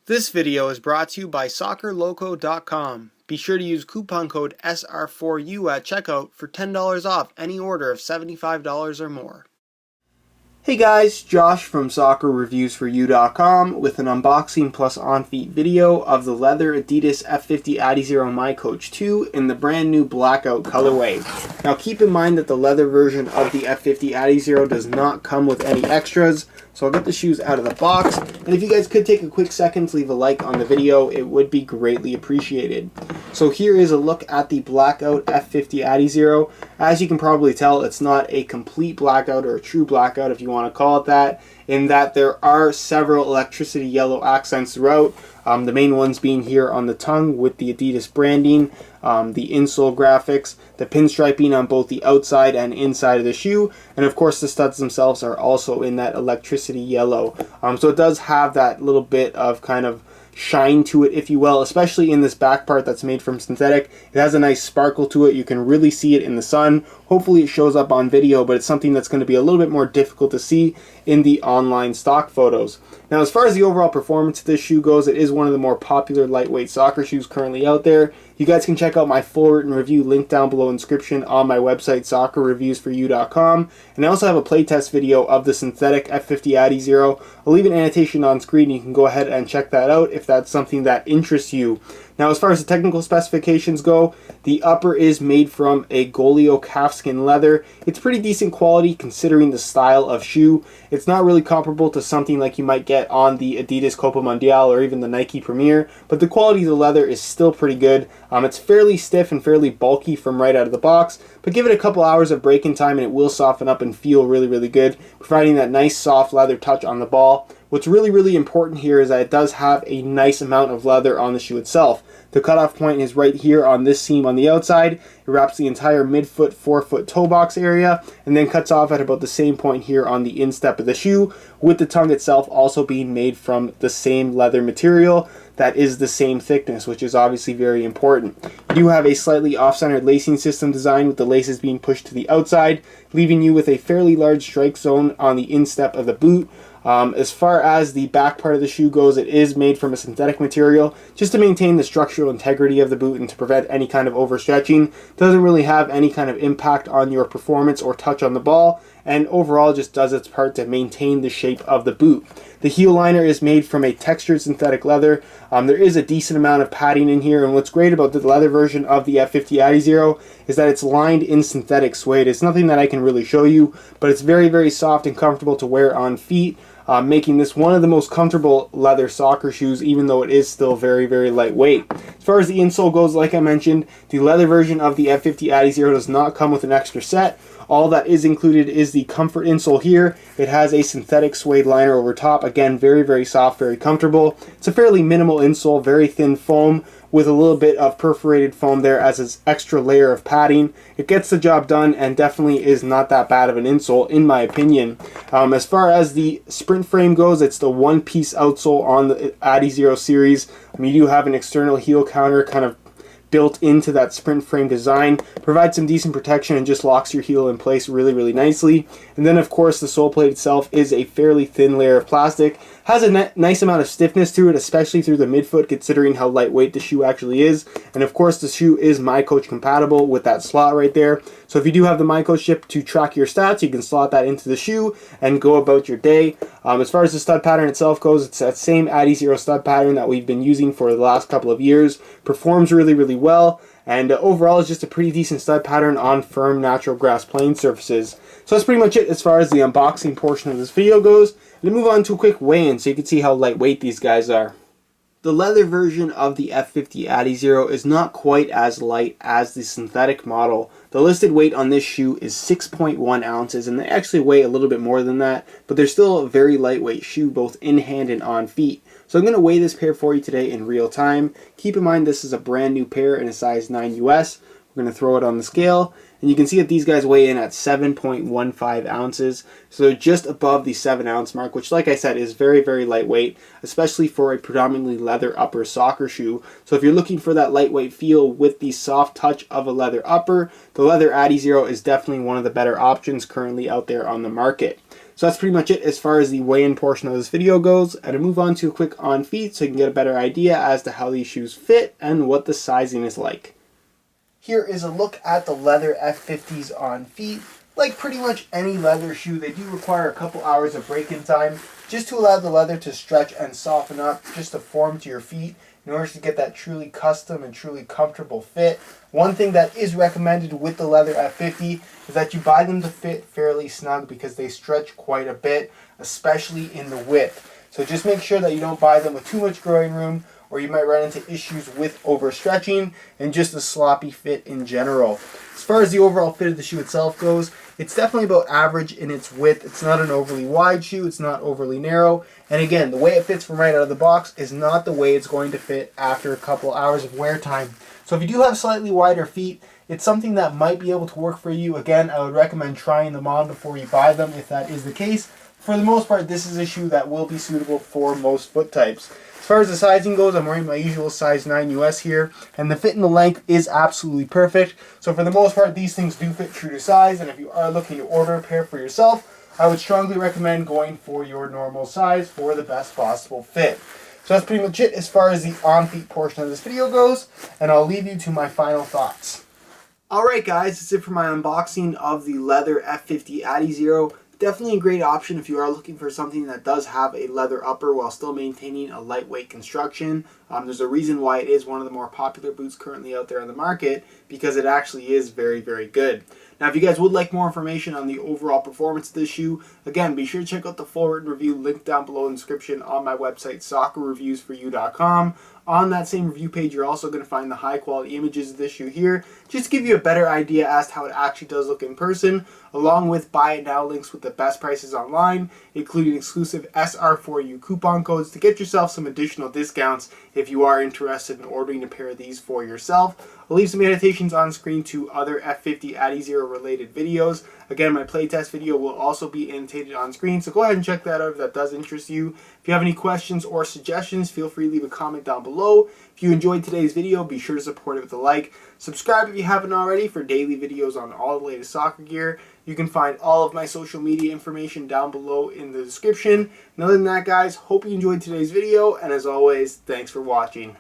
This video is brought to you by soccerloco.com. Be sure to use coupon code SR4U at checkout for $10 off any order of $75 or more. Hey guys, Josh from soccerreviewsforyou.com with an unboxing plus on-feet video of the leather Adidas F50 adizero miCoach 2 in the brand new Blackout colorway. Now keep in mind that the leather version of the F50 adizero does not come with any extras, so I'll get the shoes out of the box, and if you guys could take a quick second to leave a like on the video, it would be greatly appreciated. So here is a look at the Blackout F50 adizero. As you can probably tell, it's not a complete blackout or a true blackout if you want to call it that, in that there are several electricity yellow accents throughout. The main ones being here on the tongue with the Adidas branding, the insole graphics, the pinstriping on both the outside and inside of the shoe, and of course the studs themselves are also in that electricity yellow. So it does have that little bit of kind of shine to it, if you will, especially in this back part that's made from synthetic. It has a nice sparkle to it. You can really see it in the sun. Hopefully it shows up on video, but it's something that's going to be a little bit more difficult to see in the online stock photos. Now, as far as the overall performance of this shoe goes, it is one of the more popular lightweight soccer shoes currently out there. You guys can check out my full written review link down below in the description on my website, soccerreviewsforyou.com. And I also have a playtest video of the synthetic F50 adizero. I'll leave an annotation on screen. You can go ahead and check that out if that's something that interests you. Now, as far as the technical specifications go, the upper is made from a Golio calfskin leather. It's pretty decent quality considering the style of shoe. It's not really comparable to something like you might get on the Adidas Copa Mundial or even the Nike Premier, but the quality of the leather is still pretty good. It's fairly stiff and fairly bulky from right out of the box, but give it a couple hours of break-in time and it will soften up and feel really, really good, providing that nice soft leather touch on the ball. What's really, really important here is that it does have a nice amount of leather on the shoe itself. The cutoff point is right here on this seam on the outside. It wraps the entire midfoot, forefoot toe box area, and then cuts off at about the same point here on the instep of the shoe, with the tongue itself also being made from the same leather material that is the same thickness, which is obviously very important. You do have a slightly off-centered lacing system design with the laces being pushed to the outside, leaving you with a fairly large strike zone on the instep of the boot. As far as the back part of the shoe goes, it is made from a synthetic material just to maintain the structural integrity of the boot and to prevent any kind of overstretching. Doesn't really have any kind of impact on your performance or touch on the ball, and overall just does its part to maintain the shape of the boot. The heel liner is made from a textured synthetic leather. There is a decent amount of padding in here, and what's great about the leather version of the F50 adizero is that it's lined in synthetic suede. It's nothing that I can really show you, but it's very, very soft and comfortable to wear on feet, making this one of the most comfortable leather soccer shoes, even though it is still very, very lightweight. As far as the insole goes, like I mentioned, the leather version of the F50 adizero does not come with an extra set. All that is included is the comfort insole here. It has a synthetic suede liner over top. Again, very, very soft, very comfortable. It's a fairly minimal insole, very thin foam with a little bit of perforated foam there as its extra layer of padding. It gets the job done and definitely is not that bad of an insole in my opinion. As far as the sprint frame goes, it's the one-piece outsole on the adizero series. You do have an external heel counter kind of built into that sprint frame design, provides some decent protection and just locks your heel in place really, really nicely. And then of course the sole plate itself is a fairly thin layer of plastic. Has a nice amount of stiffness to it, especially through the midfoot, considering how lightweight the shoe actually is. And of course the shoe is miCoach compatible with that slot right there. So if you do have the miCoach chip to track your stats, you can slot that into the shoe and go about your day. As far as the stud pattern itself goes, it's that same adizero stud pattern that we've been using for the last couple of years. Performs really, really well, and overall it's just a pretty decent stud pattern on firm natural grass playing surfaces. So that's pretty much it as far as the unboxing portion of this video goes. Let's move on to a quick weigh-in so you can see how lightweight these guys are. The leather version of the F50 adizero is not quite as light as the synthetic model. The listed weight on this shoe is 6.1 ounces, and they actually weigh a little bit more than that, but they're still a very lightweight shoe both in hand and on feet. So I'm going to weigh this pair for you today in real time. Keep in mind this is a brand new pair in a size 9 US. We're going to throw it on the scale, and you can see that these guys weigh in at 7.15 ounces. So they're just above the 7-ounce mark, which like I said is very, very lightweight, especially for a predominantly leather upper soccer shoe. So if you're looking for that lightweight feel with the soft touch of a leather upper, the leather adizero is definitely one of the better options currently out there on the market. So that's pretty much it as far as the weigh-in portion of this video goes. And to move on to a quick on feet so you can get a better idea as to how these shoes fit and what the sizing is like. Here is a look at the Leather F50s on feet. Like pretty much any leather shoe, they do require a couple hours of break-in time just to allow the leather to stretch and soften up, just to form to your feet in order to get that truly custom and truly comfortable fit. One thing that is recommended with the Leather F50 is that you buy them to fit fairly snug because they stretch quite a bit, especially in the width. So just make sure that you don't buy them with too much growing room, or you might run into issues with overstretching and just a sloppy fit in general. As far as the overall fit of the shoe itself goes, it's definitely about average in its width. It's not an overly wide shoe, it's not overly narrow. And again, the way it fits from right out of the box is not the way it's going to fit after a couple hours of wear time. So if you do have slightly wider feet, it's something that might be able to work for you. Again, I would recommend trying them on before you buy them if that is the case. For the most part, this is a shoe that will be suitable for most foot types. As far as the sizing goes, I'm wearing my usual size 9 US here, and the fit and the length is absolutely perfect. So for the most part, these things do fit true to size, and if you are looking to order a pair for yourself, I would strongly recommend going for your normal size for the best possible fit. So that's pretty much it as far as the on-feet portion of this video goes, and I'll leave you to my final thoughts. Alright guys, that's it for my unboxing of the Leather F50 Adizero. Definitely a great option if you are looking for something that does have a leather upper while still maintaining a lightweight construction. There's a reason why it is one of the more popular boots currently out there on the market, because it actually is very, very good. Now, if you guys would like more information on the overall performance of this shoe, again, be sure to check out the full written review linked down below in the description on my website, soccerreviewsforyou.com. On that same review page, you're also going to find the high quality images of this shoe here, just to give you a better idea as to how it actually does look in person, along with buy it now links with the best prices online, including exclusive SR4U coupon codes to get yourself some additional discounts if you are interested in ordering a pair of these for yourself. I'll leave some annotations on screen to other F50 Adizero related videos. Again, my playtest video will also be annotated on screen, so go ahead and check that out if that does interest you. If you have any questions or suggestions, feel free to leave a comment down below. If you enjoyed today's video, be sure to support it with a like. Subscribe if you haven't already for daily videos on all the latest soccer gear. You can find all of my social media information down below in the description. And other than that, guys, hope you enjoyed today's video, and as always, thanks for watching.